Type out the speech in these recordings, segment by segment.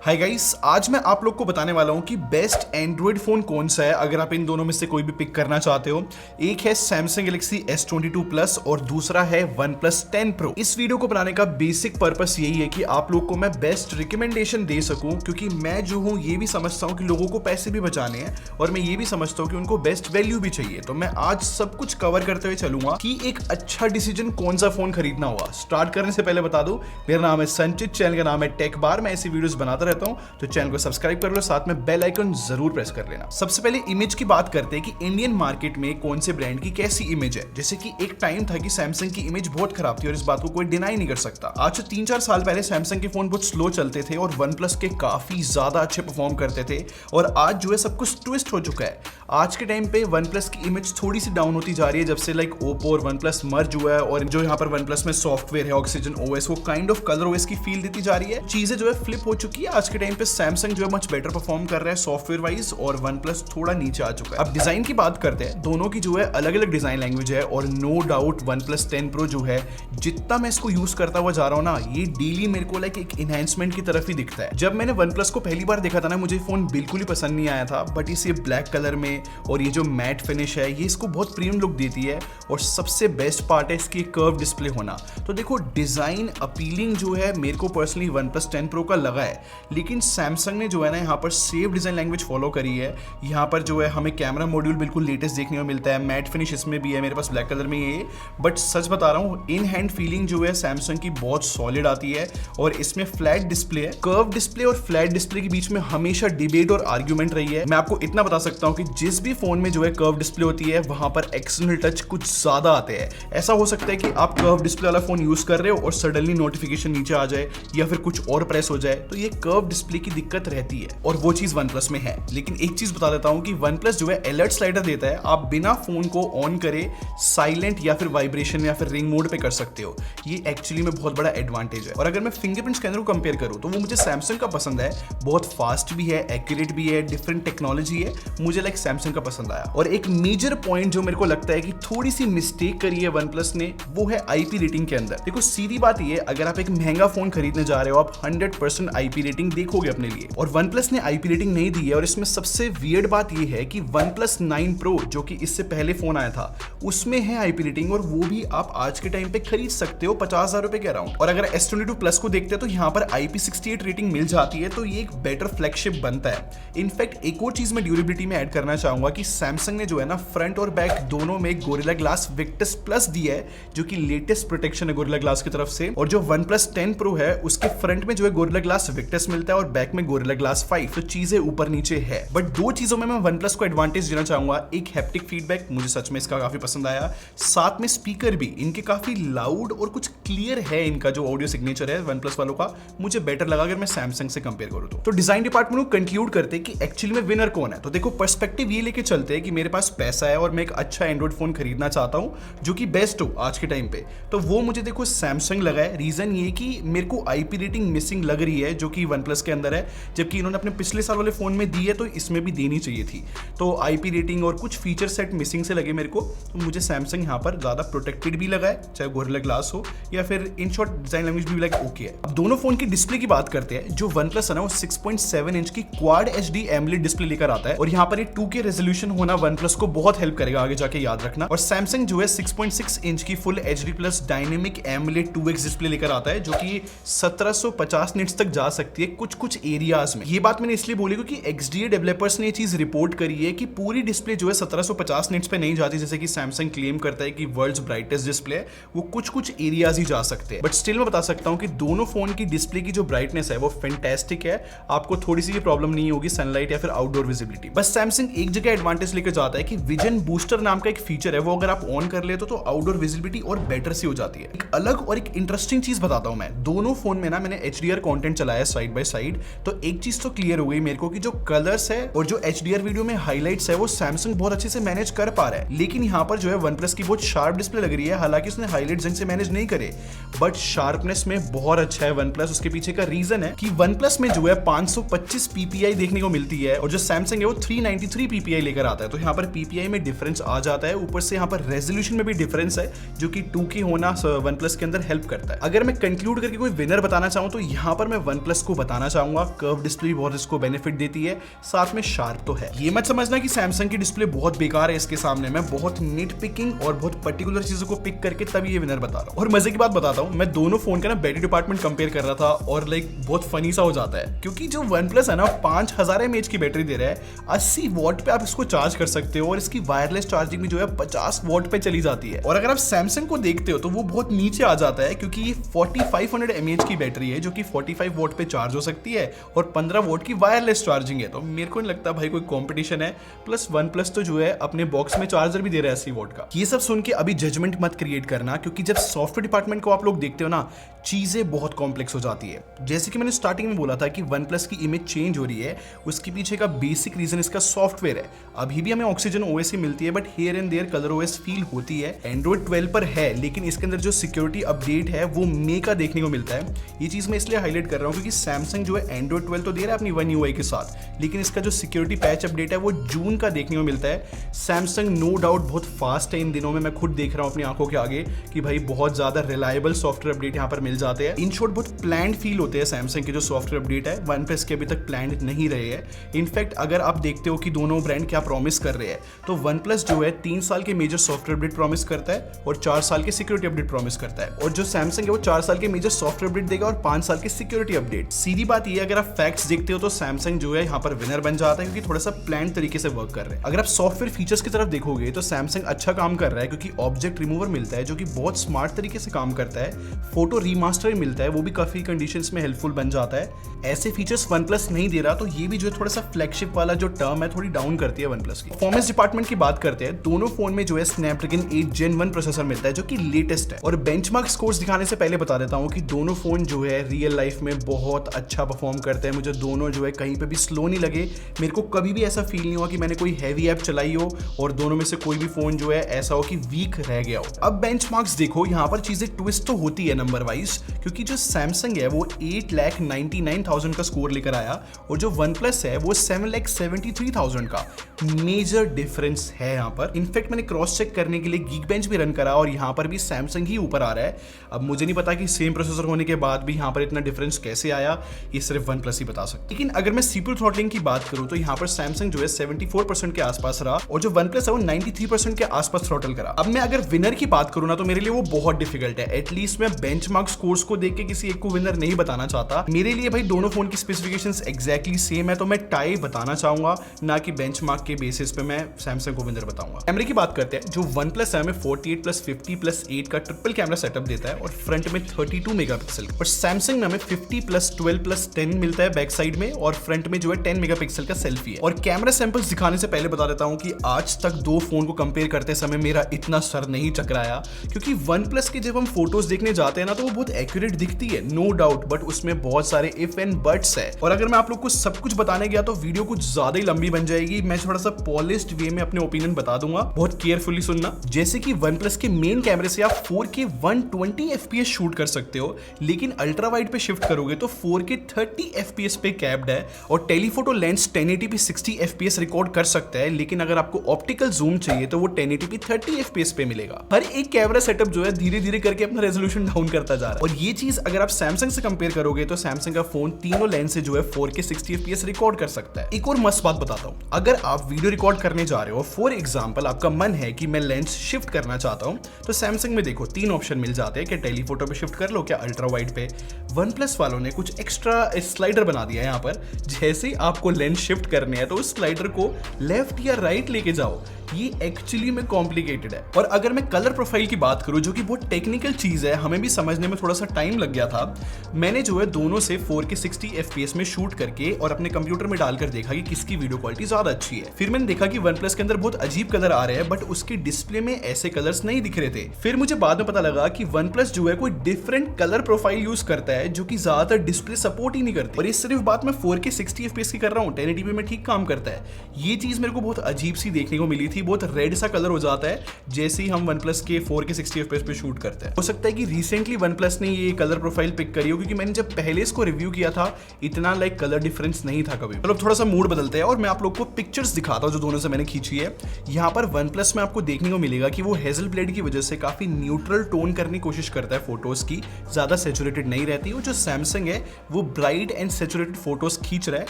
Hi guys, आज मैं आप लोग को बताने वाला हूं कि बेस्ट एंड्रॉइड फोन कौन सा है अगर आप इन दोनों में से कोई भी पिक करना चाहते हो। एक है Samsung Galaxy S22 Plus और दूसरा है OnePlus 10 Pro। इस वीडियो को बनाने का बेसिक पर्पस यही है कि आप लोग को मैं बेस्ट रिकमेंडेशन दे सकूं, क्योंकि मैं जो हूं ये भी समझता हूं कि लोगों को पैसे भी बचाने हैं और मैं ये भी समझता हूं कि उनको बेस्ट वैल्यू भी चाहिए। तो मैं आज सब कुछ कवर करते हुए चलूंगा कि एक अच्छा डिसीजन कौन सा फोन खरीदना हुआ। स्टार्ट करने से पहले बता दूं, मेरा नाम है संचित, चैनल का नाम है टेक बार। मैं ऐसी वीडियोस बनाता रहता हूं, तो चैनल को सब्सक्राइब कर लो, साथ में बेल आइकन जरूर प्रेस कर लेना। सबसे पहले इमेज की बात करते हैं कि इंडियन मार्केट में कौन से ब्रांड की कैसी इमेज है। जैसे कि एक टाइम था कि सैमसंग की इमेज बहुत खराब थी और इस बात को कोई डिनाई नहीं कर सकता। आज से 3-4 साल पहले सैमसंग के फोन बहुत स्लो चलते थे और OnePlus के काफी ज्यादा अच्छे परफॉर्म करते थे, और आज जो है सब कुछ ट्विस्ट हो चुका है। आज के टाइम पे OnePlus की इमेज थोड़ी सी डाउन होती जा रही है, जब से लाइक Oppo और OnePlus मर्ज हुआ है, और जो यहाँ पर OnePlus में सॉफ्टवेयर है Oxygen OS, वो काइंड ऑफ कलर OS की फील देती जा रही है। चीजें जो है फ्लिप हो चुकी है। आज के टाइम पे सैमसंग जो है मच बेटर परफॉर्म कर रहा है सॉफ्टवेयर वाइज, और OnePlus थोड़ा नीचे आ चुका है। अब डिजाइन की बात करते हैं, दोनों की जो है अलग अलग डिजाइन लैंग्वेज है, और नो डाउट OnePlus 10 Pro जो है, जितना मैं इसको यूज करता हुआ जा रहा हूँ ना, ये डेली मेरे को लाइक एक इनहेंसमेंट की तरफ ही दिखता है। जब मैंने OnePlus को पहली बार देखा था ना, मुझे फोन बिल्कुल ही पसंद नहीं आया था, बट इस ये ब्लैक कलर में और ये जो मैट फिनिश है, ये इसको बहुत प्रीमियम लुक देती है। और सबसे बेस्ट पार्ट है इसकी कर्व डिस्प्ले होना। तो देखो, डिजाइन अपीलिंग जो है मेरे को पर्सनली OnePlus 10 Pro का लगा है, लेकिन सैमसंग ने जो है ना यहाँ पर सेफ डिजाइन लैंग्वेज फॉलो करी है। यहाँ पर जो है हमें कैमरा मॉड्यूल बिल्कुल लेटेस्ट देखने को मिलता है, मैट फिनिश इसमें भी है, मेरे पास ब्लैक कलर में ये। बट सच बता रहा हूँ, इन हैंड फीलिंग जो है सैमसंग की बहुत सॉलिड आती है, और इसमें फ्लैट डिस्प्ले है। कर्व डिस्प्ले और फ्लैट डिस्प्ले के बीच में हमेशा डिबेट और आर्ग्यूमेंट रही है। मैं आपको इतना बता सकता हूँ कि जिस भी फोन में जो है कर्व डिस्प्ले होती है, वहां पर एक्सटर्नल टच कुछ ज्यादा आते हैं। ऐसा हो सकता है कि आप कर्व डिस्प्ले वाला फोन यूज कर रहे हो और सडनली नोटिफिकेशन नीचे आ जाए, या फिर कुछ और प्रेस हो जाए, तो ये कर्व डिस्प्ले की दिक्कत रहती है, और वो चीज OnePlus में है। लेकिन एक चीज बता देता हूं कि OnePlus जो है अलर्ट स्लाइडर देता है, आप बिना फोन को ऑन करे साइलेंट या फिर वाइब्रेशन या फिर रिंग मोड पे कर सकते हो। ये एक्चुअली में बहुत बड़ा एडवांटेज है। और अगर मैं फिंगरप्रिंट स्कैनर को कंपेयर करूं, तो वो मुझे सैमसंग का पसंद है। बहुत फास्ट भी है, एक्यूरेट भी है, डिफरेंट टेक्नोलॉजी है, मुझे लाइक सैमसंग का पसंद आया। और एक मेजर पॉइंट जो मेरे को लगता है कि थोड़ी सी मिस्टेक करी है OnePlus ने, वो है IP रेटिंग के अंदर। देखो, सीधी बात ये है, अगर आप एक महंगा फोन खरीदने जा रहे हो, आप 100% IP रेटिंग देखोगे अपने लिए, और OnePlus ने IP रेटिंग नहीं दी है। और इसमें सबसे वियर्ड बात ये है कि OnePlus 9 Pro जो कि इससे पहले फोन आया था, उसमें है IP रेटिंग, और वो भी आप आज के टाइम पे खरीद सकते हो 50,000 रुपए के अराउंड। और अगर S22 Plus को देखते हैं, तो यहाँ पर IP68 रेटिंग मिल जाती है, तो ये एक बेटर फ्लैगशिप बनता है। इनफैक्ट एक और चीज मैं ड्यूरेबिलिटी में ऐड करना चाहूंगा कि सैमसंग ने जो है ना, फ्रंट और बैक दोनों में गोरिल्ला ग्लास विक्टस प्लस दिया है, जो कि लेटेस्ट प्रोटेक्शन है गोरिल्ला ग्लास की तरफ से। और जो OnePlus 10 Pro है, उसके फ्रंट में जो है गोरिल्ला ग्लास विक्टस मिलता है और बैक में गोरिल्ला ग्लास 5। तो चीजें ऊपर नीचे है, बट दो चीजों में मैं OnePlus को एडवांटेज देना चाहूंगा। एक हैप्टिक फीडबैक, मुझे सच में इसका काफी पसंद आया। साथ में स्पीकर भी इनके काफी लाउड और कुछ क्लियर है। इनका जो ऑडियो सिग्नेचर है OnePlus वालों का, मुझे बेटर लगा अगर मैं सैमसंग से कंपेयर करूं तो। डिजाइन डिपार्टमेंट को कंक्लूड करते हैं कि एक्चुअली में विनर कौन है। तो देखो, पर्सपेक्टिव ये लेके चलते हैं कि मेरे पास पैसा है और मैं एक अच्छा एंड्रॉइड फोन खरीदना चाहता हूं जो कि बेस्ट हो आज के टाइम पे, तो वो मुझे देखो सैमसंग लगा है। रीजन ये कि मेरे को IP रेटिंग मिसिंग लग रही है, जो कि OnePlus के अंदर है, जबकि इन्होंने अपने पिछले साल वाले फोन में दी है, तो इसमें भी देनी चाहिए थी। तो IP रेटिंग और कुछ फीचर सेट मिसिंग से लगे मेरे को, तो मुझे सैमसंग यहाँ पर ज्यादा प्रोटेक्टेड भी लगा है, चाहे गोरिल्ला ग्लास हो या फिर इन शॉर्ट डिजाइन लैंग्वेज भी लाइक ओके है। अब दोनों फोन की डिस्प्ले की बात करते हैं। जो OnePlus है ना, वो 6.7 इंच की क्वाड HD AMOLED डिस्प्ले लेकर आता है, और यहाँ पर ये 2K रेजोल्यूशन होना OnePlus को बहुत हेल्प करेगा आगे जाके, याद रखना। और सैमसंग जो है 6.6 इंच की full HD plus dynamic AMOLED 2X display लेकर आता है, जो कि 1750 निट्स तक जा सकती है कुछ एरियाज में। ये बात मैंने इसलिए बोली क्योंकि XDA डेवलपर्स ने ये चीज रिपोर्ट करी है कि पूरी डिस्प्ले जो है 1750 निट्स पे नहीं जाती, जैसे कि सैमसंग क्लेम करता है कि वर्ल्ड्स ब्राइटेस्ट डिस्प्ले है, वो कुछ एरियाज ही जा सकते हैं। बट स्टिल मैं बता सकता हूं कि दोनों फोन की डिस्प्ले की जो ब्राइटनेस है वो फैंटास्टिक है। आपको थोड़ी सी भी प्रॉब्लम नहीं होगी सनलाइट या फिर आउटडोर विजिबिलिटी। बस सैमसंग एक जगह एडवांटेज लेकर जाता है कि विजन बूस्टर नाम का एक फीचर है, वो अगर आप ऑन कर लेते हो तो आउटडोर विजिबिलिटी और बेटर सी हो जाती है। एक अलग और एक इंटरेस्टिंग चीज बताता हूं मैं, दोनों फोन में ना मैंने HDR कंटेंट चलाया साइड बाय साइड, तो एक चीज तो क्लियर हो गई मेरे को कि जो कलर्स है और जो HDR वीडियो में हाइलाइट्स है, वो सैमसंग बहुत अच्छे से मैनेज कर पा रहा है। लेकिन यहाँ पर जो है OnePlus की बहुत शार्प डिस्प्ले लग रही है, हालांकि उसने हाइलाइट्स ढंग से मैनेज नहीं करे, बट शार्पनेस में बहुत अच्छा है OnePlus। उसके पीछे का रीजन है कि OnePlus में जो है 525 PPI देखने को मिलती है, और जो सैमसंग है वो 393 PPI लेकर आता है। तो यहाँ पर PPI में डिफरेंस आ जाता है, ऊपर से यहाँ पर रेजोल्यूशन में भी डिफरेंस है, जो कि 2K होना OnePlus के अंदर हेल्प करता है। अगर मैं कंक्लूड करके कोई विनर बताना चाहूँ, तो यहाँ पर मैं OnePlus को बताना चाहूंगा। कर्व डिस्प्ले भी बहुत इसको बेनिफिट देती है, साथ में शार्प तो है। ये मत समझना कि सैमसंग की डिस्प्ले बहुत बेकार है इसके सामने। मैं बहुत नीट पिकिंग और बहुत पर्टिकुलर चीजों को पिक करके तभी ये विनर बता रहा हूँ। और मजे की बात बताता हूँ, मैं दोनों फोन का ना बैटरी डिपार्टमेंट कंपेयर कर रहा था और बहुत फनी सा हो जाता है, क्योंकि जो वन प्लस है ना 5000 mAh की बैटरी दे रहा है, 80 वॉट पे आप इसको चार्ज कर सकते हो और इसकी वायरलेस चार्जिंग भी जो है 50 वॉट पे चली जाती है। और अगर आप सैमसंग को देखते हो तो वो बहुत नीचे आ जाता है, क्योंकि ये 4500 mAh की बैटरी है जो कि 45 वॉट पे चार्ज हो सकती है और 15 वॉट की वायरलेस चार्जिंग है। तो मेरे को नहीं लगता भाई कोई कंपटीशन है। प्लस वन प्लस तो जो है अपने बॉक्स में चार्जर भी दे रहा है 80 वॉट का। ये सब सुन के अभी जजमेंट मत क्रिएट करना, क्योंकि जब सॉफ्टवेयर डिपार्टमेंट को आप लोग देखते हो ना, चीजें बहुत कॉम्प्लेक्स हो जाती है। जैसे कि मैंने स्टार्टिंग में बोला था कि वन प्लस की इमेज चेंज हो रही है, उसके पीछे का बेसिक रीजन इसका सॉफ्टवेयर है। अभी भी हमें ऑक्सीजन ओएस ही मिलती है, but here and their colour OS feel होती है। एंड्रॉइड 12 पर है, लेकिन इसके अंदर जो सिक्योरिटी अपडेट है वो मे का देखने को मिलता है। ये चीज मैं इसलिए हाईलाइट कर रहा हूँ क्योंकि सैमसंग जो है एंड्रॉइड 12 तो दे रहा है अपनी वन यूआई के साथ, लेकिन इसका जो सिक्योरिटी पैच अपडेट है वो जून का देखने को मिलता है। सैमसंग नो डाउट बहुत फास्ट है इन दिनों में, मैं खुद देख रहा हूँ अपनी आंखों के आगे कि भाई बहुत ज्यादा रिलायबल सॉफ्टवेयर अपडेट यहाँ पर मिल जाते हैं। इन शॉर्ट बहुत प्लान्ड फील होते हैं सैमसंग के जो सॉफ्टवेयर अपडेट है। वन प्लस के अभी तक प्लान्ड नहीं रहे हैं। इनफैक्ट अगर आप देखते हो कि दोनों ब्रांड क्या प्रॉमिस कर रहे हैं, तो वन प्लस जो है 3 साल के मेजर सॉफ्टवेयर अपडेट प्रॉमिस करता है और 4 साल के सिक्योरिटी अपडेट प्रॉमिस करता है। और जो सैमसंग है वो 4 साल के मेजर सॉफ्टवेयर अपडेट देगा और 5 साल के सिक्योरिटी अपडेट। सीधी बात ये, अगर आप फैक्ट्स देखते हो तो सैमसंग जो है यहाँ पर विनर बन जाता है, क्योंकि थोड़ा सा प्लान तरीके से वर्क कर रहे हैं। अगर आप सॉफ्टवेयर फीचर्स की तरफ देखोगे तो सैमसंग अच्छा काम कर रहा है, क्योंकि ऑब्जेक्ट रिमूवर मिलता है जो कि बहुत स्मार्ट तरीके से काम करता है। फोटो रीमास्टर मिलता है, वो भी काफी कंडीशंस में हेल्पफुल बन जाता है। ऐसे फीचर्स वन प्लस नहीं दे रहा, तो ये भी जो है थोड़ा सा फ्लैगशिप वाला जो टर्म है थोड़ी डाउन करती है वन प्लस की। परफॉर्मेंस डिपार्टमेंट की बात करते हैं, दोनों फोन में जो है स्नैपड्रैगन 8 Gen 1 प्रोसेसर मिलता है जो कि लेटेस्ट है। और बेंचमार्क स्कोर्स दिखाने से पहले बता देता हूं कि दोनों फोन जो है रियल लाइफ में बहुत अच्छा परफॉर्म करते हैं। मुझे दोनों जो है कहीं पे भी स्लो नहीं लगे। मेरे को कभी भी ऐसा फील नहीं हुआ कि मैंने कोई हैवी ऐप चलाई हो और दोनों में से कोई भी फोन जो है ऐसा हो कि वीक रह गया हो। अब बेंचमार्क्स देखो, यहाँ पर चीजें ट्विस्ट तो होती है नंबर वाइज, क्योंकि जो सैमसंग है वो 8,99,000 का स्कोर लेकर आया और जो वन प्लस है वो 7,73,000 का। मेजर डिफरेंस है यहाँ पर। इनफैक्ट मैंने क्रॉस चेक करने के लिए गीकबेंच भी रन करा और यहाँ पर भी सैमसंग ही ऊपर आ रहा है। अब मुझे नहीं पता कि सेम प्रोसेसर होने के बाद भी यहाँ पर इतना डिफरेंस कैसे आया, ये सिर्फ वन प्लस ही बता सकता है। लेकिन अगर मैं सीपीयू थ्रॉटलिंग की बात करूँ तो यहाँ पर सैमसंग जो है 74% के आसपास रहा और जो वन प्लस है वो 93% के आसपास थ्रॉटल करा। अब मैं अगर विनर की बात करूँ ना तो मेरे लिए वो बहुत डिफिकल्ट है। एटलीस्ट मैं बेंचमार्क स्कोर्स को देख के किसी एक को विनर नहीं बताना चाहता। मेरे लिए भाई दोनों फोन की स्पेसिफिकेशंस एग्जैक्टली सेम है, तो मैं टाई बताना चाहूंगा, ना कि बेंचमार्क के बेसिस पे मैं सैमसंग को विनर बताऊंगा। कैमरे की बात करते हैं, जो वन प्लस है हमें 48+50+8 का ट्रिपल कैमरा सेटअप देता है और फ्रंट में 32 मेगापिक्सल और सैमसंग में हमें 50+12+10 मिलता है बैक साइड में और फ्रंट में जो है 10 मेगापिक्सल का सेल्फी है। और कैमरा सैंपल्स दिखाने से पहले बता देता हूं कि आज तक दो फोन को कंपेयर करते समय मेरा इतना सर नहीं चकराया, क्योंकि वन प्लस के जब हम फोटोज देखने जाते हैं ना तो वो बहुत एक्यूरेट दिखती है, नो डाउट, बट उसमें बहुत सारे इफ एंड बट्स है। और अगर मैं आप लोग को सब कुछ बताने गया तो वीडियो कुछ ज्यादा ही लंबी बन जाएगी। मैं थोड़ा सा पॉलिश्ड वे में अपने ओपिनियन बता दूंगा, बहुत केयरफुली सुनना। जैसे कि वन प्लस के मेन कैमरे से आप 4K 120 FPS शूट कर सकते हो, लेकिन अल्ट्रा वाइड पे शिफ्ट करोगे तो 4K 30 FPS पे कैप्ड है और telephoto lens 1080p 60 FPS record कर सकता है, लेकिन अगर आपको ऑप्टिकल जूम चाहिए तो वो 1080p 30 FPS पे मिलेगा। हर एक कैमरा सेटअप जो है धीरे धीरे करके अपना रेजोल्यूशन डाउन करता जा रहा है। और ये चीज अगर आप सैमसंग से कंपेयर करोगे तो सैमसंग का फोन तीनों लेंस से जो है 4K 60 FPS रिकॉर्ड कर सकता है। एक और मस्त बात बताता हूं, अगर आप वीडियो रिकॉर्ड करने जा रहे हो, फॉर एग्जांपल आपका मन है कि मैं लेंस शिफ्ट करना चाहता हूं, तो सैमसंग में देखो 3 ऑप्शन मिल जाते हैं कि टेलीफोटो पे शिफ्ट कर लो, क्या अल्ट्रा वाइड पे। वन प्लस वालों ने कुछ एक्स्ट्रा स्लाइडर बना दिया है यहाँ पर, जैसे ही आपको लेंस शिफ्ट करने हैं तो उस स्लाइडर को लेफ्ट या राइट लेके जाओ। ये एक्चुअली में कॉम्प्लिकेटेड है। और अगर मैं कलर प्रोफाइल की बात करूं, जो कि बहुत टेक्निकल चीज है, हमें भी समझने में थोड़ा सा टाइम लग गया था। मैंने जो है दोनों से 4K 60 FPS में शूट करके और अपने कंप्यूटर में डालकर देखा कि किसकी वीडियो क्वालिटी ज्यादा अच्छी है। फिर मैंने देखा कि वन प्लस के अंदर बहुत अजीब कलर आ रहे हैं, बट उसकी डिस्प्ले में ऐसे कलर्स नहीं दिख रहे थे। फिर मुझे बाद में पता लगा कि वन प्लस जो है कोई डिफरेंट कलर प्रोफाइल यूज करता है, जो कि ज्यादातर डिस्प्ले सपोर्ट ही नहीं करती। और ये सिर्फ बात मैं 4K 60 FPS की कर रहा हूँ, 1080p में ठीक काम करता है। ये चीज मेरे को बहुत अजीब सी देखने को मिली थी कि बहुत रेड सा कलर हो जाता है जैसे ही हम OnePlus के 4K 60 FPS पे शूट करते हैं। हो सकता है कि रिसेंटली OnePlus ने ये कलर प्रोफाइल पिक करी हो, क्योंकि मैंने जब पहले इसको रिव्यू किया था इतना कलर डिफरेंस नहीं था कभी। मतलब थोड़ा सा मूड बदलते हैं और मैं आप लोग को पिक्चर्स दिखाता हूँ जो दोनों से मैंने खींची है। यहाँ पर OnePlus में आपको देखने को मिलेगा कि वो हेजल ब्लेड की वजह से काफी न्यूट्रल टोन करने की कोशिश करता है फोटोज की, ज्यादा सैचुरेटेड नहीं रहती। और जो सैमसंग है वो ब्राइट एंड सैचुरेटेड फोटोज खींच रहा है,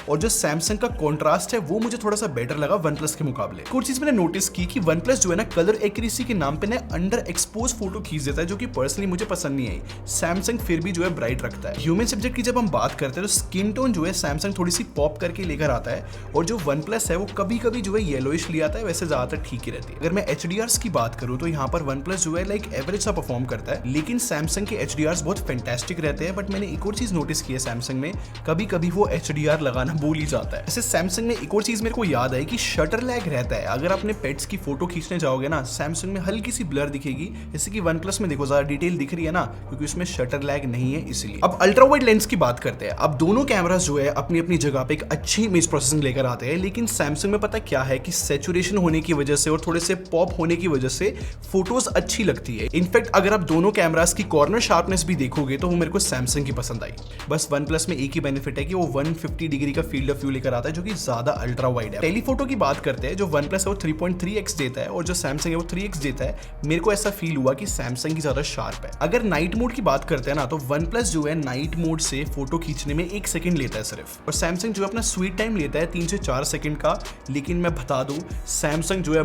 और जो सैमसंग का कॉन्ट्रास्ट है वो मुझे थोड़ा सा बेटर लगा OnePlus के मुकाबले। कुछ चीज मैंने नोटिस की कि OnePlus जो है ना कलर एक्यूरेसी के नाम पे ना अंडर एक्सपोज फोटो खींच देता है, जो कि पर्सनली मुझे पसंद नहीं आई। सैमसंग फिर भी जो है ब्राइट रखता है। ह्यूमन सब्जेक्ट की जब हम बात करते हैं तो स्किन टोन जो है सैमसंग थोड़ी सी पॉप करके लेकर आता है, और जो OnePlus है वो कभी कभी जो है येलोइश ले आता है, वैसे ज्यादातर ठीक ही रहती है। अगर मैं HDRs की बात करूं तो यहाँ पर OnePlus जो है एवरेज सा परफॉर्म करता है, लेकिन सैमसंग के HDRs बहुत फैंटास्टिक रहते हैं। बट मैंने एक और चीज नोटिस की है सैमसंग में, कभी कभी वो HDR लगाना भूल ही जाता है। ऐसे सैमसंग में एक और चीज मेरे को याद आई कि शटर लैग रहता है। अगर अपने पेट्स की फोटो खींचने जाओगे ना, सैमसंग में हल्की सी ब्लर दिखेगी, जैसे कि OnePlus में देखो ज्यादा डिटेल दिख रही है ना, क्योंकि उसमें शटर लैग नहीं है इसलिए। अब अल्ट्रा वाइड लेंस की बात करते हैं। अब दोनों कैमरास जो है अपनी अपनी जगह पे एक अच्छी इमेज प्रोसेसिंग लेकर आते हैं, लेकिन सैमसंग में पता क्या है कि सैचुरेशन होने की वजह से और थोड़े से पॉप होने की वजह से फोटोज अच्छी लगती है। इनफैक्ट अगर आप दोनों कैमरास की कॉर्नर शार्पनेस भी देखोगे तो वो मेरे को सैमसंग की पसंद आई। बस OnePlus में एक ही बेनिफिट है कि वो 150 डिग्री का फील्ड ऑफ व्यू लेकर आता है, जो कि ज्यादा अल्ट्रा वाइड है। टेलीफोटो की बात करते हैं, जो OnePlus है वो 3.3x देता है और जो सैमसंग है वो 3x देता है। मेरे को ऐसा फील हुआ कि सैमसंग की ज्यादा शार्प है। अगर नाइट मोड की बात करते हैं ना, तो OnePlus जो है नाइट मोड से फोटो खींचने में 1 सेकंड लेता है सिर्फ, और सैमसंग जो है अपना स्वीट टाइम लेता है 3 से 4 सेकंड का। लेकिन मैं बता दूं सैमसंग जो है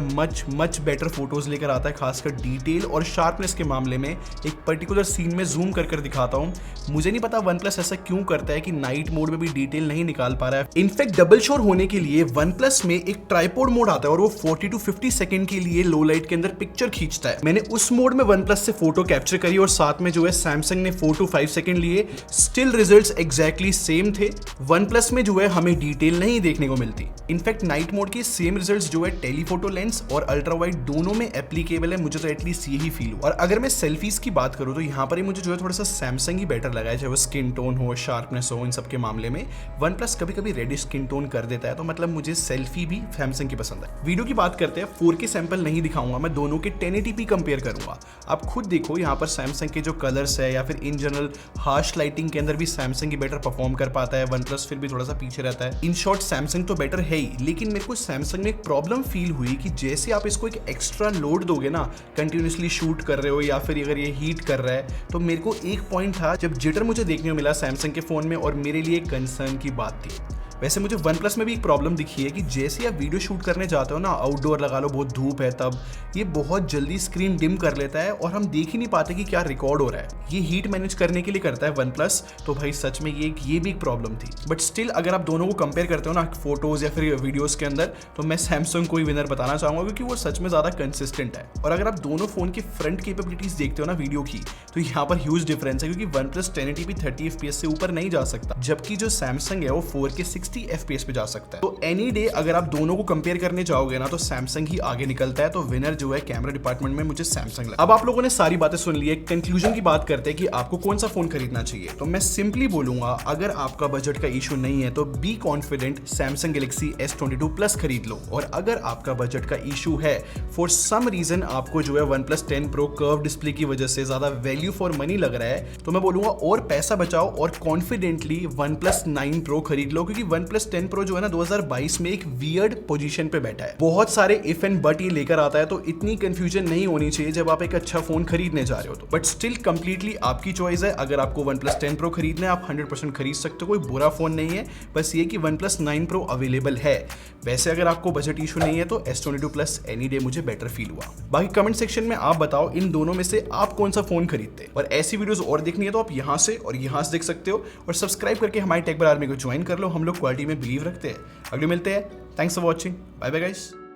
मच बेटर फोटोज लेकर आता है, खासकर डिटेल और शार्पनेस के मामले में। एक पर्टिकुलर सीन में जूम कर दिखाता हूं, मुझे नहीं पता OnePlus ऐसा क्यों करता है कि नाइट मोड में भी डिटेल नहीं निकाल पा रहा है। इनफैक्ट डबल शोर होने के लिए OnePlus में एक ट्राइपॉड मोड आता है और वो 40 to 50 सेकंड के लिए लो लाइट के अंदर पिक्चर खींचता है। मैंने उस मोड में OnePlus से फोटो कैप्चर करी और साथ में जो है सैमसंग ने 4 to 5 सेकंड लिए, स्टिल रिजल्ट्स एग्जैक्टली सेम थे। OnePlus में जो है हमें डिटेल नहीं देखने को मिलती। इनफैक्ट नाइट मोड के सेम रिजल्ट्स जो है टेलीफोटो लेंस और अल्ट्रा वाइड दोनों में एप्लीकेबल है, मुझे तो एटलीस्ट यही फील हुआ। और अगर मैं सेल्फीज की बात करूं तो यहाँ पर ही मुझे जो है थोड़ा सा सैमसंग ही बेटर लगा है, चाहे वो स्किन टोन हो, शार्पनेस हो, इन सब के मामले में। OnePlus कभी कभी रेडिश स्किन टोन कर देता है, तो मतलब मुझे सेल्फी भी सैमसंग की पसंद है। वीडियो की बात करते हैं, 4K सैंपल नहीं दिखाऊंगा, मैं दोनों के 1080p कंपेयर करूंगा। आप खुद देखो यहाँ पर सैमसंग के जो कलर्स है या फिर इन जनरल हार्श लाइटिंग के अंदर भी सैमसंग ही बेटर परफॉर्म कर पाता है, OnePlus फिर भी थोड़ा सा पीछे रहता है। इन शॉर्ट सैमसंग तो बेटर है ही, लेकिन मेरे को सैमसंग में एक प्रॉब्लम फील हुई कि जैसे आप इसको एक एक्स्ट्रा लोड दोगे ना, कंटिन्यूसली शूट कर रहे हो या फिर अगर ये हीट कर रहा है, तो मेरे को एक पॉइंट था जब जिटर मुझे देखने को मिला सैमसंग के फोन में, और मेरे लिए कंसर्न की बात थी। वैसे मुझे OnePlus में भी एक प्रॉब्लम दिखी है कि जैसे आप वीडियो शूट करने जाते हो ना, आउटडोर लगा लो, बहुत धूप है, तब ये बहुत जल्दी स्क्रीन डिम कर लेता है और हम देख ही नहीं पाते कि क्या रिकॉर्ड हो रहा है। ये हीट मैनेज करने के लिए करता है OnePlus, तो भाई सच में ये भी एक प्रॉब्लम थी। बट स्टिल अगर आप दोनों को कंपेयर करते हो ना फोटोज या फिर वीडियोज के अंदर, तो मैं सैमसंग को ही विनर बताना चाहूंगा, क्योंकि वो सच में ज्यादा कंसिस्टेंट है। और अगर आप दोनों फोन की फ्रंट कैपेबिलिटीज देखते हो ना वीडियो की, तो यहाँ पर ह्यूज डिफरेंस है, क्योंकि OnePlus 1080p 30 FPS से ऊपर नहीं जा सकता, जबकि जो सैमसंग है वो 4K 60 FPS पे जा सकता है। तो एनी डे अगर आप दोनों को कंपेयर करने जाओगे ना, तो सैमसंग ही आगे निकलता है। तो विनर जो है कैमरा डिपार्टमेंट में मुझे सैमसंग लगा। अब आप लोगों ने सारी बातें सुन ली है, कंक्लूजन की बात करते हैं कि आपको कौन सा फोन खरीदना चाहिए। तो मैं सिंपली बोलूंगा, अगर आपका बजट का इशू नहीं है तो be confident, Samsung Galaxy S22 plus खरीद लो। और अगर आपका बजट का इशू है, फॉर सम रीजन आपको जो है OnePlus 10 Pro कर्व डिस्प्ले की वजह से ज्यादा वैल्यू फॉर मनी लग रहा है, तो मैं बोलूंगा और पैसा बचाओ और कॉन्फिडेंटली OnePlus 9 Pro खरीद लो, क्योंकि OnePlus 10 Pro जो है ना 2022 में एक वियर्ड पोजीशन पे बैठा है। बहुत सारे इफ एंड बट ये लेकर आता है, तो इतनी कंफ्यूजन नहीं होनी चाहिए जब आप एक अच्छा फोन खरीदने जा रहे हो तो। बट स्टिल कंप्लीटली आपकी चॉइस है। अगर आपको OnePlus 10 Pro खरीदना है, आप 100% खरीद सकते हो, कोई बुरा फोन नहीं है। बस ये कि OnePlus 9 Pro अवेलेबल है। वैसे अगर आपको बजट इशू नहीं है तो S22 Plus एनी डे मुझे बेटर फील हुआ। बाकी कमेंट सेक्शन में आप बताओ इन दोनों में से आप कौन सा फोन खरीदते। और ऐसी वीडियोस और देखनी है तो आप यहाँ से और यहाँ से देख सकते हो, और सब्सक्राइब करके हमारी टेक बार आर्मी को ज्वाइन कर लो। हम लोग क्वालिटी में बिलीव रखते हैं। अगले मिलते हैं। Thanks for watching. Bye bye guys.